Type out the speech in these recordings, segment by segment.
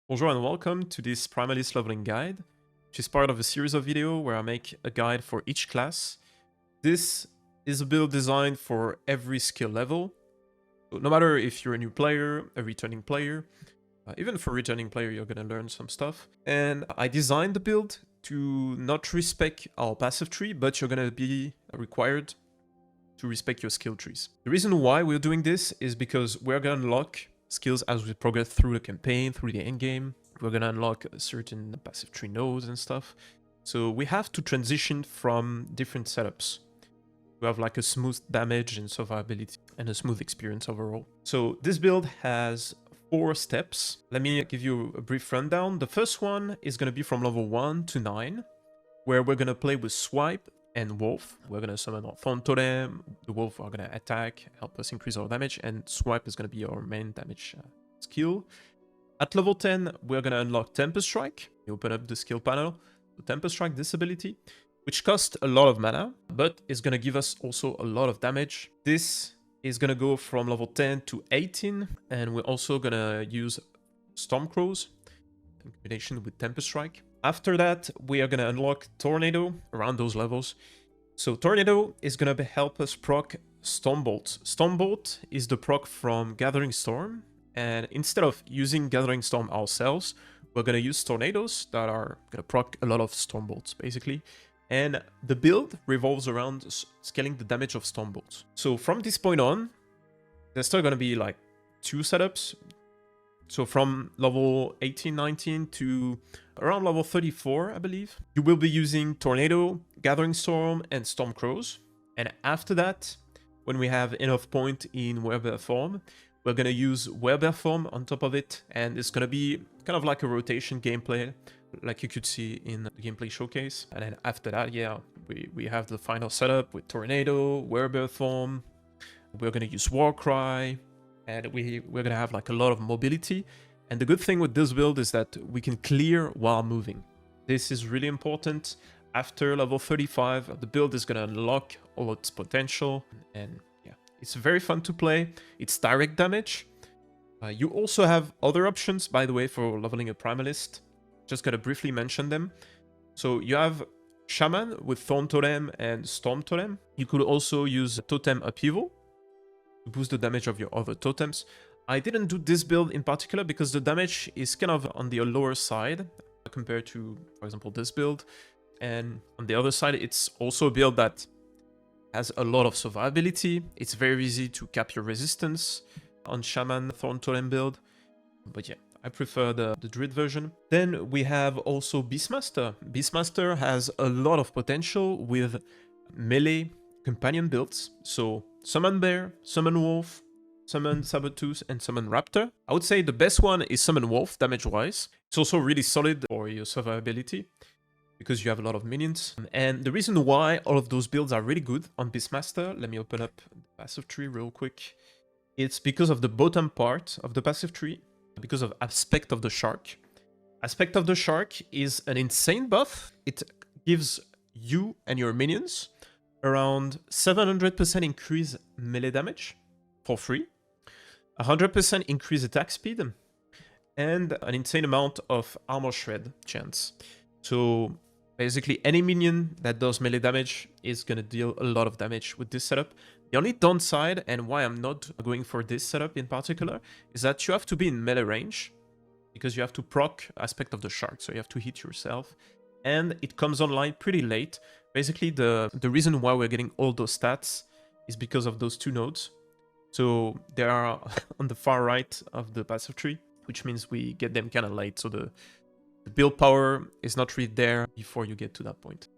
Bonjour and welcome to this Primalist leveling guide, which is part of a series of videos where I make a guide for each class. This is a build designed for every skill level, so no matter if you're a new player, a returning player, even for returning player you're gonna learn some stuff. And I designed the build to not respect our passive tree, but you're gonna be required to respect your skill trees. The reason why we're doing this is because we're gonna unlock skills as we progress through the campaign, through the endgame. We're gonna unlock certain passive tree nodes and stuff. So we have to transition from different setups. We have like a smooth damage and survivability and a smooth experience overall. So this build has 4 steps. Let me give you a brief rundown. The first one is gonna be from level 1 to 9, where we're gonna play with Swipe and Wolf. We're gonna summon our Thorn Totem. The Wolf are gonna attack, help us increase our damage, and Swipe is gonna be our main damage skill. At level 10, we're gonna unlock Tempest Strike. You open up the skill panel, the Tempest Strike this ability, which costs a lot of mana, but is gonna give us also a lot of damage. This is gonna go from level 10 to 18, and we're also gonna use Stormcrows in combination with Tempest Strike. After that, we are going to unlock Tornado around those levels. So Tornado is going to help us proc Stormbolt. Stormbolt is the proc from Gathering Storm. And instead of using Gathering Storm ourselves, we're going to use Tornadoes that are going to proc a lot of Stormbolts, basically. And the build revolves around scaling the damage of Stormbolts. So from this point on, there's still going to be like 2 setups. So from level 18, 19 to around level 34, I believe, you will be using Tornado, Gathering Storm, and Stormcrows. And after that, when we have enough point in Werebear form, we're going to use Werebear form on top of it. And it's going to be kind of like a rotation gameplay, like you could see in the gameplay showcase. And then after that, yeah, we have the final setup with Tornado, Werebear form. We're going to use Warcry. And we're going to have like a lot of mobility. And the good thing with this build is that we can clear while moving. This is really important. After level 35, the build is going to unlock all its potential. And yeah, it's very fun to play. It's direct damage. You also have other options, by the way, for leveling a Primalist. Just going to briefly mention them. So you have Shaman with Thorn Totem and Storm Totem. You could also use Totem Upheaval to boost the damage of your other totems. I didn't do this build in particular because the damage is kind of on the lower side compared to, for example, this build. And on the other side, it's also a build that has a lot of survivability. It's very easy to cap your resistance on Shaman Thorn Totem build. But yeah, I prefer the Druid version. Then we have also Beastmaster. Beastmaster has a lot of potential with melee companion builds. So Summon Bear, Summon Wolf, Summon Sabertooth, and Summon Raptor. I would say the best one is Summon Wolf, damage-wise. It's also really solid for your survivability, because you have a lot of minions. And the reason why all of those builds are really good on Beastmaster, let me open up the passive tree real quick. It's because of the bottom part of the passive tree, because of Aspect of the Shark. Aspect of the Shark is an insane buff. It gives you and your minions around 700% increase melee damage for free, 100% increase attack speed, and an insane amount of armor shred chance. So basically any minion that does melee damage is going to deal a lot of damage with this setup. The only downside, and why I'm not going for this setup in particular, is that you have to be in melee range, because you have to proc Aspect of the Shark, so you have to hit yourself. And it comes online pretty late. Basically, the reason why we're getting all those stats is because of those 2 nodes. So they are on the far right of the passive tree, which means we get them kind of late. So the build power is not really there before you get to that point.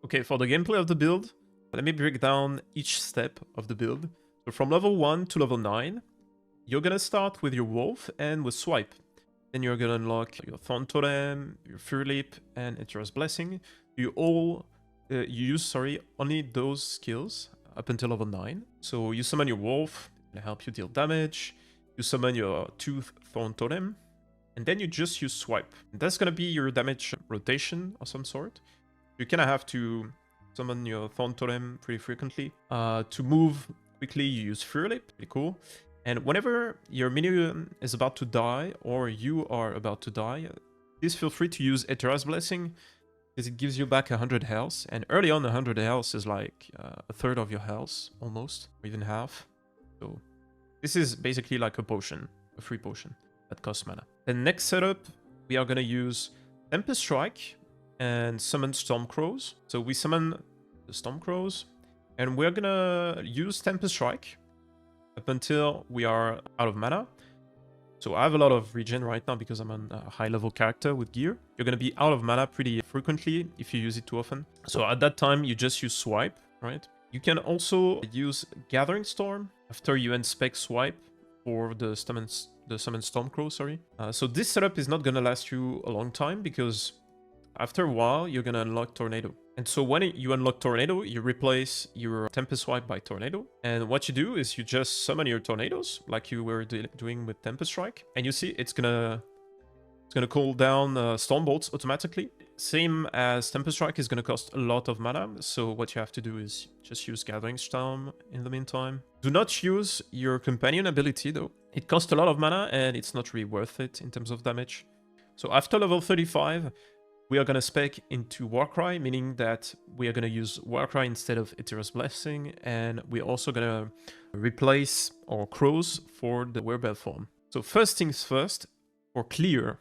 Okay, for the gameplay of the build, let me break down each step of the build. So from level 1 to level 9, you're going to start with your Wolf and with Swipe. Then you're going to unlock your Thorn Totem, your Fury Leap, and Eter's Blessing. You use only those skills up until level 9. So you summon your Wolf to help you deal damage. You summon your 2 Thorn Totem. And then you just use Swipe. And that's going to be your damage rotation of some sort. You kind of have to summon your Thorn Totem pretty frequently. To move quickly, you use Fury Leap. Pretty cool. And whenever your minion is about to die, or you are about to die, please feel free to use Eterra's Blessing, because it gives you back 100 health. And early on, 100 health is like a third of your health, almost, or even half. So this is basically like a potion, a free potion that costs mana. The next setup, we are going to use Tempest Strike and summon Stormcrows. So we summon the Stormcrows, and we're going to use Tempest Strike up until we are out of mana. So I have a lot of regen right now because I'm on a high level character with gear. You're going to be out of mana pretty frequently if you use it too often. So at that time, you just use Swipe, right? You can also use Gathering Storm after you inspect Swipe for the summon Stormcrow, sorry. So this setup is not going to last you a long time because after a while, you're going to unlock Tornado. And so when you unlock Tornado, you replace your Tempest Swipe by Tornado. And what you do is you just summon your Tornadoes, like you were doing with Tempest Strike. And you see it's gonna cool down Storm Bolts automatically. Same as Tempest Strike is gonna cost a lot of mana. So what you have to do is just use Gathering Storm in the meantime. Do not use your Companion ability though. It costs a lot of mana and it's not really worth it in terms of damage. So after level 35, we are going to spec into Warcry, meaning that we are going to use Warcry instead of Eterra's Blessing, and we're also going to replace our Crows for the Werebell form. So first things first, for clear,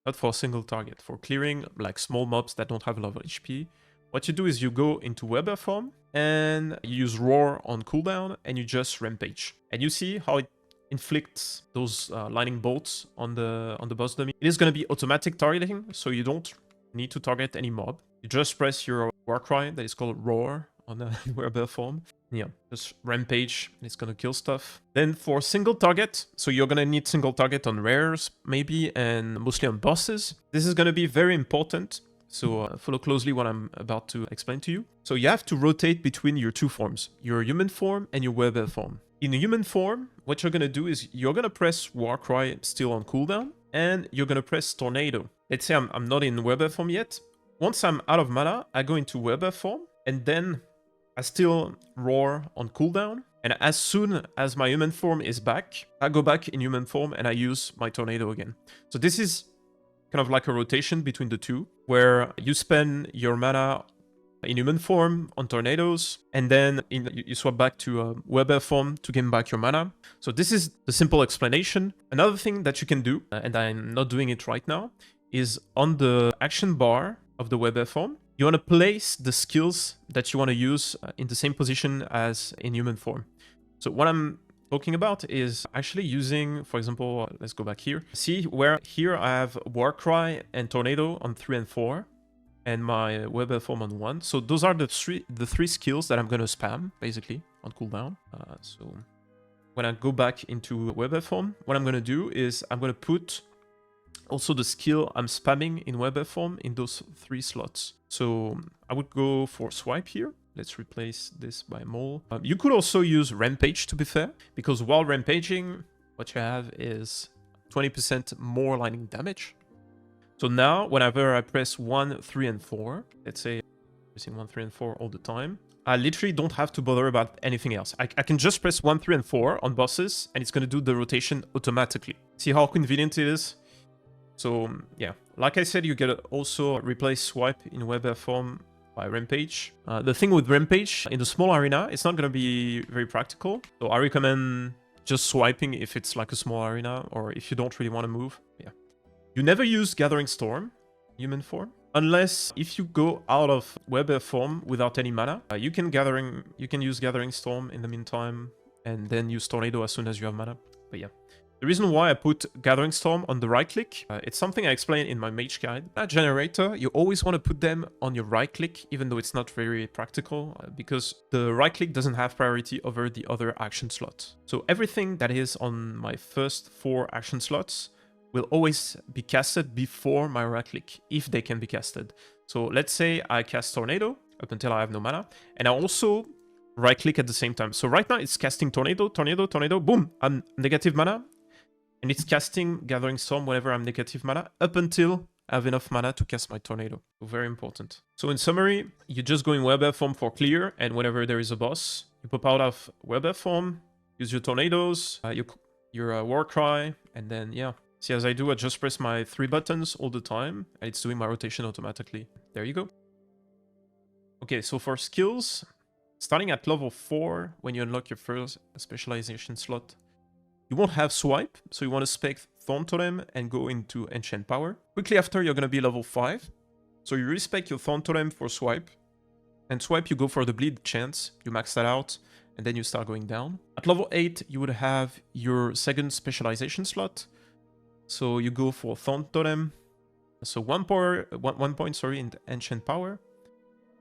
not for a single target, for clearing like small mobs that don't have a lot of HP, what you do is you go into Werebell form, and you use Roar on cooldown, and you just Rampage. And you see how it inflicts those lightning bolts on the boss dummy. It is going to be automatic targeting, so you don't need to target any mob. You just press your Warcry that is called Roar on the Werebell form. Yeah, just Rampage, and it's going to kill stuff. Then for single target, so you're going to need single target on rares maybe, and mostly on bosses. This is going to be very important. So follow closely what I'm about to explain to you. So you have to rotate between your two forms, your human form and your Werebell form. In a human form, what you're going to do is you're going to press Warcry still on cooldown, and you're going to press Tornado. Let's say I'm not in Werebell form yet. Once I'm out of mana, I go into Werebell form, and then I still Roar on cooldown. And as soon as my human form is back, I go back in human form and I use my Tornado again. So this is kind of like a rotation between the two, where you spend your mana in human form on Tornadoes, and then you swap back to Werebell form to gain back your mana. So this is the simple explanation. Another thing that you can do, and I'm not doing it right now, is on the action bar of the Werebell form, you want to place the skills that you want to use in the same position as in human form. So what I'm talking about is actually using, for example, let's go back here. See where here I have Warcry and Tornado on 3 and 4. And my Werebell form on 1. So those are the three skills that I'm going to spam, basically, on cooldown. So when I go back into Werebell form, what I'm going to do is I'm going to put also the skill I'm spamming in Werebell form in those 3 slots. So I would go for Swipe here. Let's replace this by Mole. You could also use Rampage, to be fair, because while Rampaging, what you have is 20% more lightning damage. So now, whenever I press 1, 3, and 4, let's say pressing 1, 3, and 4 all the time, I literally don't have to bother about anything else. I can just press 1, 3, and 4 on bosses, and it's going to do the rotation automatically. See how convenient it is? So, yeah. Like I said, you can also replace Swipe in Werebell form by Rampage. The thing with Rampage, in the small arena, it's not going to be very practical. So I recommend just swiping if it's like a small arena, or if you don't really want to move. Yeah. You never use Gathering Storm, human form, unless if you go out of Werebell form without any mana. You can use Gathering Storm in the meantime, and then use Tornado as soon as you have mana. But yeah, the reason why I put Gathering Storm on the right click, it's something I explain in my mage guide. That generator, you always want to put them on your right click, even though it's not very practical, because the right click doesn't have priority over the other action slots. So everything that is on my first 4 action slots will always be casted before my right click, if they can be casted. So let's say I cast Tornado up until I have no mana, and I also right click at the same time. So right now it's casting Tornado, Tornado, Tornado, boom, I'm negative mana, and it's casting Gathering Storm whenever I'm negative mana, up until I have enough mana to cast my Tornado. So very important. So in summary, you just go in Werebell form for clear, and whenever there is a boss, you pop out of Werebell form, use your tornadoes, your war cry, and then yeah. See, as I do, I just press my 3 buttons all the time, and it's doing my rotation automatically. There you go. Okay, so for skills, starting at level 4, when you unlock your first specialization slot, you won't have swipe, so you want to spec Thorn Totem and go into Enchant Power. Quickly after, you're going to be level 5, so you respec your Thorn Totem for swipe, and swipe you go for the bleed chance, you max that out, and then you start going down. At level 8, you would have your second specialization slot, so you go for Thorn Totem, so 1 point, sorry, in Ancient Power,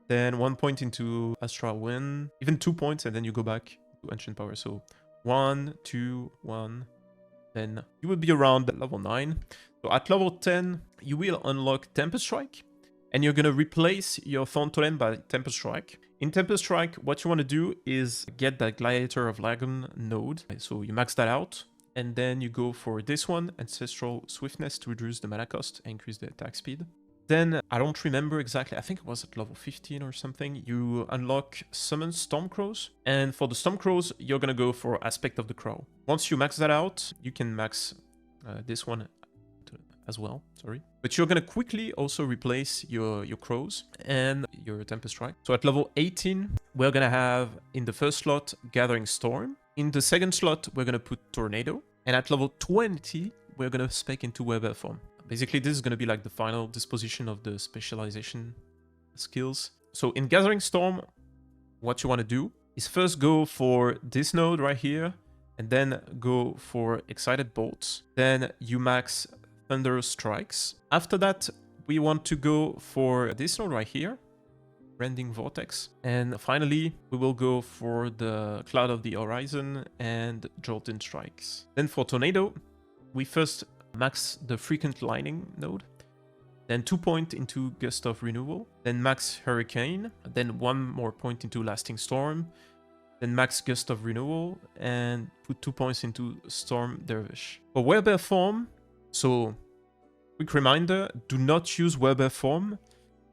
then 1 point into Astral Wind, even 2 points, and then you go back to Ancient Power. So 1, 2, 1, then you will be around level 9. So at level 10, you will unlock Tempest Strike, and you're gonna replace your Thorn Totem by Tempest Strike. In Tempest Strike, what you want to do is get that Gladiator of Lagon node. So you max that out, and then you go for this one, Ancestral Swiftness, to reduce the mana cost and increase the attack speed. Then, I don't remember exactly, I think it was at level 15 or something, you unlock Summon Stormcrows. And for the Stormcrows, you're gonna go for Aspect of the Crow. Once you max that out, you can max this one as well, sorry. But you're gonna quickly also replace your crows and your Tempest Strike. So at level 18, we're gonna have, in the first slot, Gathering Storm. In the second slot, we're going to put Tornado. And at level 20, we're going to spec into Weather Form. Basically, this is going to be like the final disposition of the specialization skills. So in Gathering Storm, what you want to do is first go for this node right here, and then go for Excited Bolts. Then you max Thunder Strikes. After that, we want to go for this node right here, Rending Vortex. And finally, we will go for the Cloud of the Horizon and Jolting Strikes. Then for Tornado, we first max the Frequent Lightning node, then 2 points into Gust of Renewal, then max Hurricane, then 1 more point into Lasting Storm, then max Gust of Renewal, and put 2 points into Storm Dervish. For Weather Form, so quick reminder, do not use Weather Form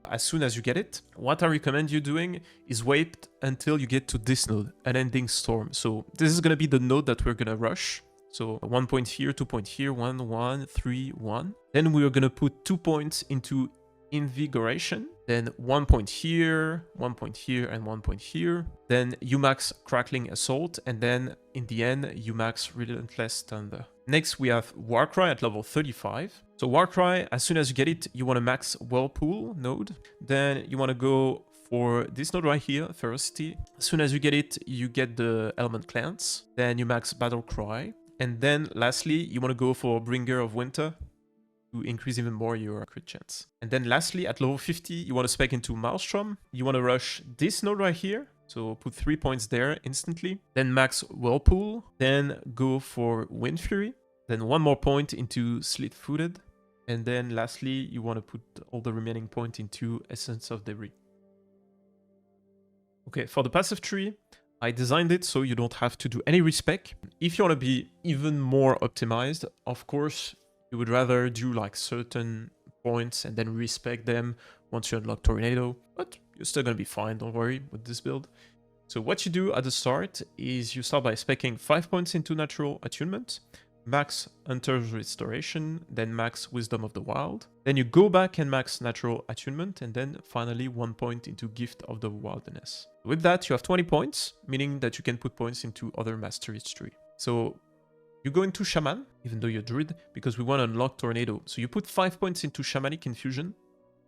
as soon as you get it. What I recommend you doing is wait until you get to this node, Unending Storm. So this is going to be the node that we're going to rush. So 1 point here, 2 point here, 1, 1, 3, 1. Then we're going to put 2 points into Invigoration. Then 1 point here, 1 point here, and 1 point here. Then you max Crackling Assault, and then in the end, you max Relentless Thunder. Next, we have Warcry at level 35. So Warcry, as soon as you get it, you want to max Whirlpool node. Then you want to go for this node right here, Ferocity. As soon as you get it, you get the Element Clans. Then you max Battle Cry. And then lastly, you want to go for Bringer of Winter to increase even more your crit chance. And then lastly, at level 50, you want to spec into Maelstrom. You want to rush this node right here. So put 3 points there instantly. Then max Whirlpool. Then go for Wind Fury. Then 1 more point into Slit-Footed. And then lastly, you want to put all the remaining point into Essence of Debris. Okay, for the passive tree, I designed it so you don't have to do any respec. If you want to be even more optimized, of course, you would rather do like certain points and then respec them once you unlock Tornado. But you're still going to be fine, don't worry, with this build. So what you do at the start is you start by specking 5 points into Natural Attunement, max Hunter's Restoration, then max Wisdom of the Wild. Then you go back and max Natural Attunement, and then finally 1 point into Gift of the Wilderness. With that, you have 20 points, meaning that you can put points into other mastery tree. So you go into Shaman, even though you're Druid, because we want to unlock Tornado. So you put 5 points into Shamanic Infusion,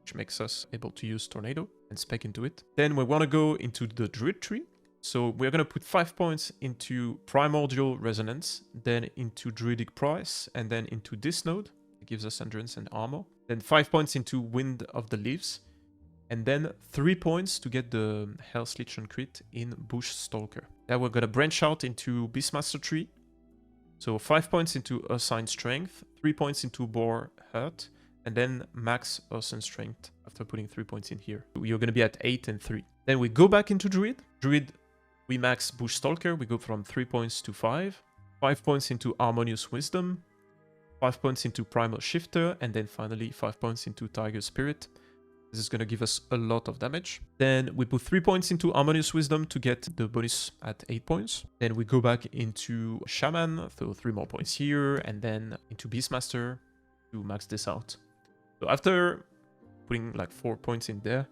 which makes us able to use Tornado and spec into it. Then we want to go into the Druid tree. So we're going to put 5 points into Primordial Resonance, then into Druidic Price, and then into this node. It gives us Endurance and Armor. Then 5 points into Wind of the Leaves. And then 3 points to get the Hell's Lich on crit in Bush Stalker. Then we're going to branch out into Beastmaster tree. So 5 points into Ursine Strength, 3 points into Boar Hurt, and then max Ursine Strength after putting 3 points in here. You're going to be at 8 and 3. Then we go back into Druid. Druid, we max Bush Stalker, we go from 3 points to 5. 5 points into Harmonious Wisdom. 5 points into Primal Shifter, and then finally 5 points into Tiger Spirit. This is going to give us a lot of damage. Then we put 3 points into Harmonious Wisdom to get the bonus at 8 points. Then we go back into Shaman, so 3 more points here, and then into Beastmaster to max this out. So after putting like 4 points in there,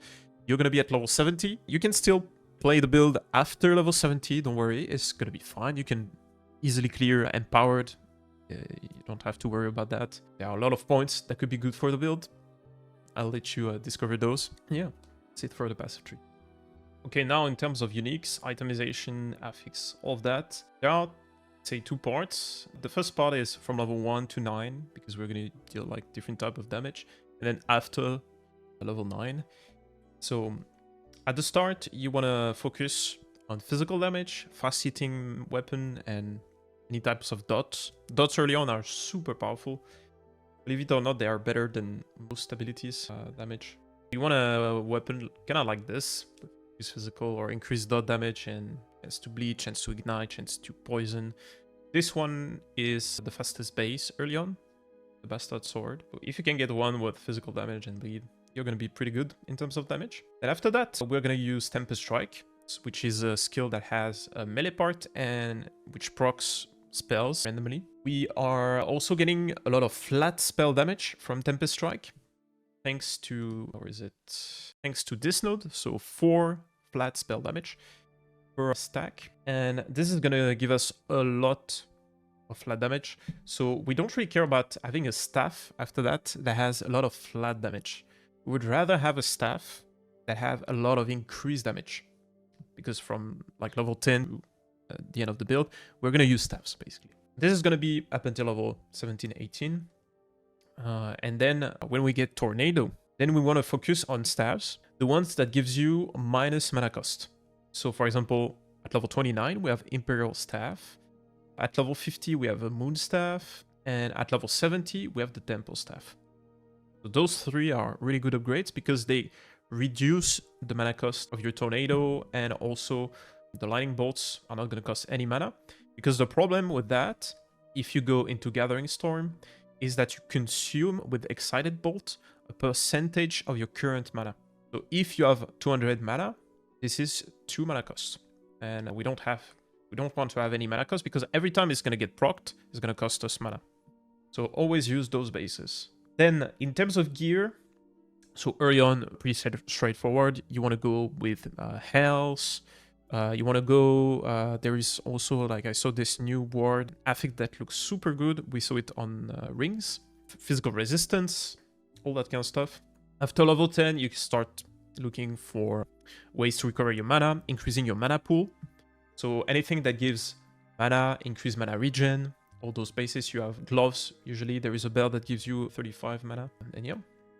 you're going to be at level 70. You can still play the build after level 70, don't worry, it's going to be fine. You can easily clear Empowered. You don't have to worry about that. There are a lot of points that could be good for the build. I'll let you discover those. Yeah, that's it for the passive tree. Okay, now in terms of uniques, itemization, affix, all of that, there are, say, 2 parts. The first part is from level 1 to 9, because we're going to deal like different type of damage. And then after level 9. So at the start, you want to focus on physical damage, fast-hitting weapon, and any types of dots. Dots early on are super powerful. Believe it or not, they are better than most abilities damage. You want a weapon kind of like this, use physical or increase dot damage and chance to bleed, chance to ignite, chance to poison. This one is the fastest base early on, the Bastard Sword. If you can get one with physical damage and bleed, you're going to be pretty good in terms of damage. And after that, we're going to use Tempest Strike, which is a skill that has a melee part and which procs spells randomly. We are also getting a lot of flat spell damage from Tempest Strike, thanks to, or is it? Thanks to this node, so 4 flat spell damage per stack. And this is gonna give us a lot of flat damage. So we don't really care about having a staff after that has a lot of flat damage. We would rather have a staff that have a lot of increased damage, because from like level 10 to the end of the build, we're going to use staffs, basically. This is going to be up until level 17, 18. And then when we get Tornado, then we want to focus on staffs, the ones that gives you minus mana cost. So for example, at level 29, we have Imperial Staff. At level 50, we have a Moon Staff. And at level 70, we have the Temple Staff. So those 3 are really good upgrades because they reduce the mana cost of your Tornado, and also the Lightning Bolts are not going to cost any mana. Because the problem with that, if you go into Gathering Storm, is that you consume with Excited Bolt a percentage of your current mana. So if you have 200 mana, this is 2 mana cost. And we don't want to have any mana cost, because every time it's going to get procced, it's going to cost us mana. So always use those bases. Then in terms of gear, so early on, pretty straightforward. You want to go with health. You want to go, there is also, like I saw this new ward, affect that looks super good. We saw it on rings. Physical resistance, all that kind of stuff. After level 10, you start looking for ways to recover your mana, increasing your mana pool. So anything that gives mana, increase mana regen, all those bases. You have gloves. Usually there is a belt that gives you 35 mana. And yeah.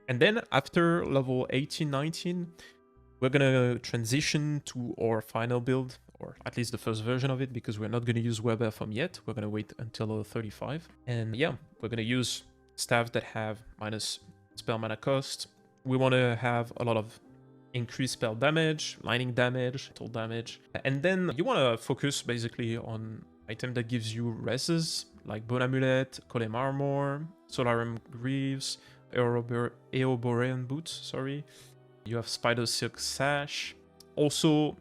And then after level 18, 19, we're going to transition to our final build, or at least the first version of it, because we're not going to use Web FM yet. We're going to wait until level 35. And yeah, we're going to use staffs that have minus spell mana cost. We want to have a lot of increased spell damage, lightning damage, total damage. And then you want to focus basically on item that gives you reses, like Bone Amulet, Colem Armor, Solarum Greaves, Eoborean Boots, sorry. You have Spider Silk Sash. Also,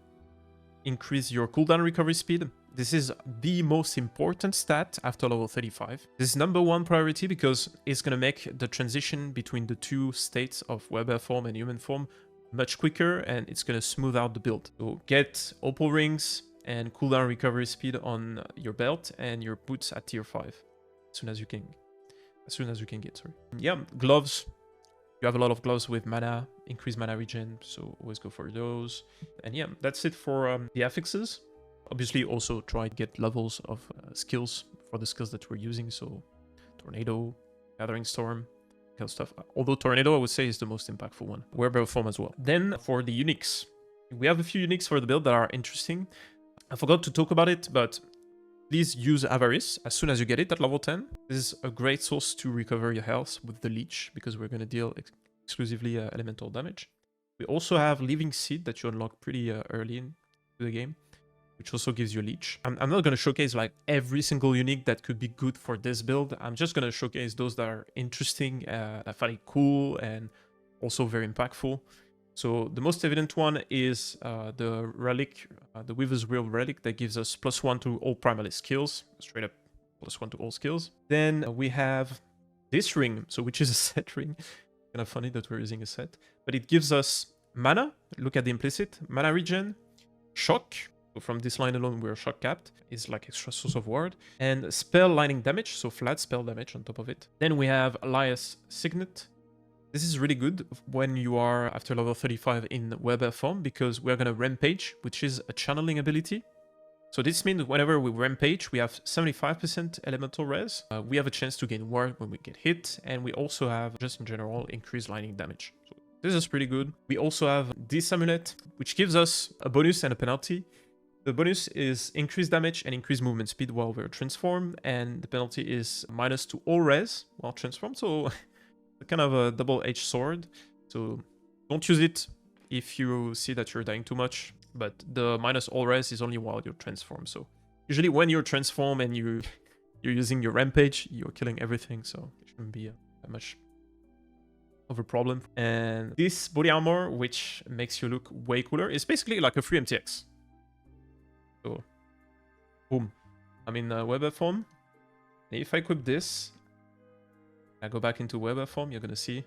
increase your cooldown recovery speed. This is the most important stat after level 35. This is number 1 priority because it's going to make the transition between the 2 states of Weber form and human form much quicker, and it's going to smooth out the build. So get Opal Rings and cooldown recovery speed on your belt and your boots at tier 5 as soon as you can get, sorry. Yeah, gloves. You have a lot of gloves with mana, increased mana regen, so always go for those. And yeah, that's it for the affixes. Obviously, also try to get levels of skills for the skills that we're using. So Tornado, Gathering Storm, kind of stuff. Although Tornado, I would say, is the most impactful one. Wearable form as well. Then for the uniques. We have a few uniques for the build that are interesting. I forgot to talk about it, but please use Avarice as soon as you get it at level 10. This is a great source to recover your health with the Leech, because we're going to deal exclusively elemental damage. We also have Living Seed that you unlock pretty early into the game, which also gives you Leech. I'm not going to showcase like every single unique that could be good for this build. I'm just going to showcase those that are interesting, that I find it cool, and also very impactful. So the most evident one is the relic, the Weaver's Wheel relic that gives us +1 to all Primalist skills, straight up +1 to all skills. Then we have this ring, so which is a set ring. Kind of funny that we're using a set, but it gives us mana. Look at the implicit mana regen, shock. So from this line alone, we're shock capped. It's like extra source of ward. And spell lightning damage, so flat spell damage on top of it. Then we have Elias Signet. This is really good when you are after level 35 in Weber form, because we're going to Rampage, which is a channeling ability. So this means whenever we Rampage, we have 75% elemental res. We have a chance to gain ward when we get hit, and we also have, just in general, increased lightning damage. So this is pretty good. We also have this amulet, which gives us a bonus and a penalty. The bonus is increased damage and increased movement speed while we're transformed, and the penalty is minus to all res while transformed, so kind of a double-edged sword. So don't use it if you see that you're dying too much, but the minus all res is only while you're transformed. So usually when you're transformed and you're using your rampage, you're killing everything, so it shouldn't be that much of a problem. And this body armor, which makes you look way cooler, is basically like a free MTX. So, boom. I'm in Weber form. If I equip this, I go back into Weber form, you're gonna see.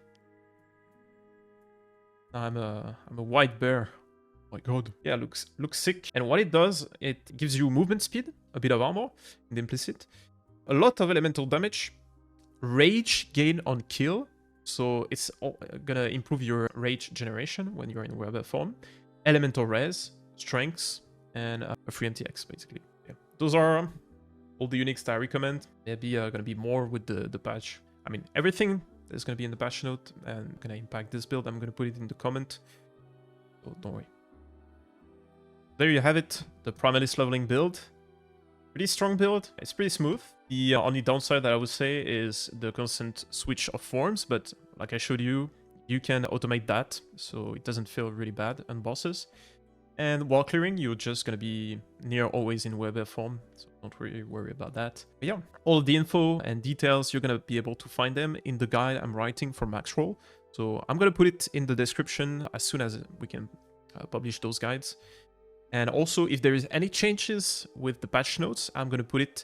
I'm a white bear. Oh my god. Yeah, looks sick. And what it does, it gives you movement speed, a bit of armor in the implicit, a lot of elemental damage, rage gain on kill. So it's gonna improve your rage generation when you're in Weber form, elemental res, strengths, and a free MTX, basically. Yeah. Those are all the uniques that I recommend. Maybe gonna be more with the patch. I mean, everything is gonna be in the patch note and gonna impact this build. I'm gonna put it in the comment, so don't worry. There you have it, the Primalist leveling build. Pretty strong build. It's pretty smooth. The only downside that I would say is the constant switch of forms, but like I showed you, you can automate that, so it doesn't feel really bad on bosses. And while clearing, you're just going to be near always in Weber form, so don't really worry about that. But yeah, all the info and details, you're going to be able to find them in the guide I'm writing for Maxroll. So I'm going to put it in the description as soon as we can publish those guides. And also, if there is any changes with the patch notes, I'm going to put it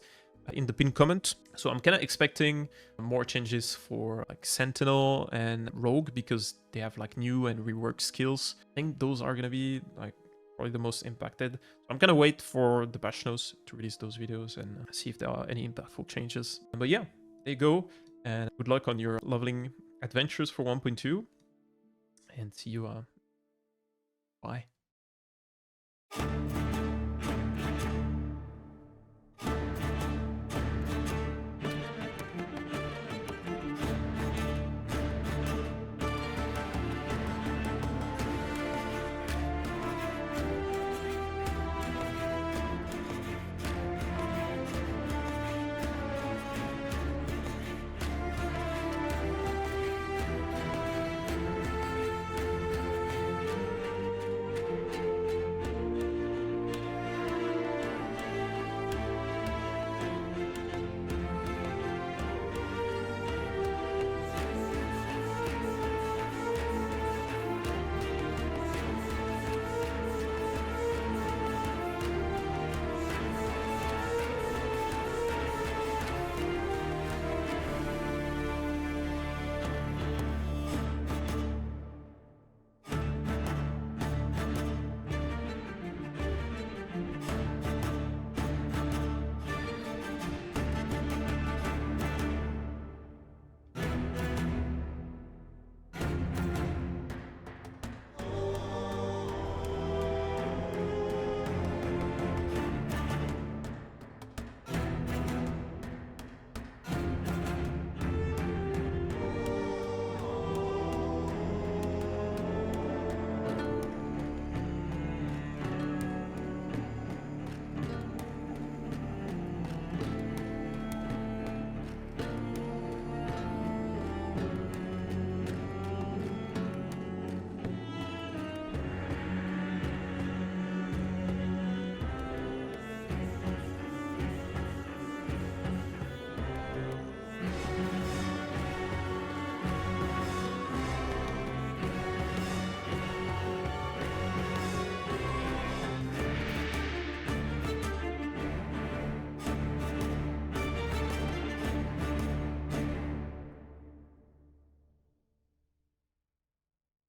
in the pinned comment. So I'm kind of expecting more changes for like Sentinel and Rogue, because they have like new and reworked skills. I think those are going to be like probably the most impacted. So I'm gonna wait for the patch notes to release those videos and see if there are any impactful changes. But yeah, there you go, and good luck on your leveling adventures for 1.2, and see you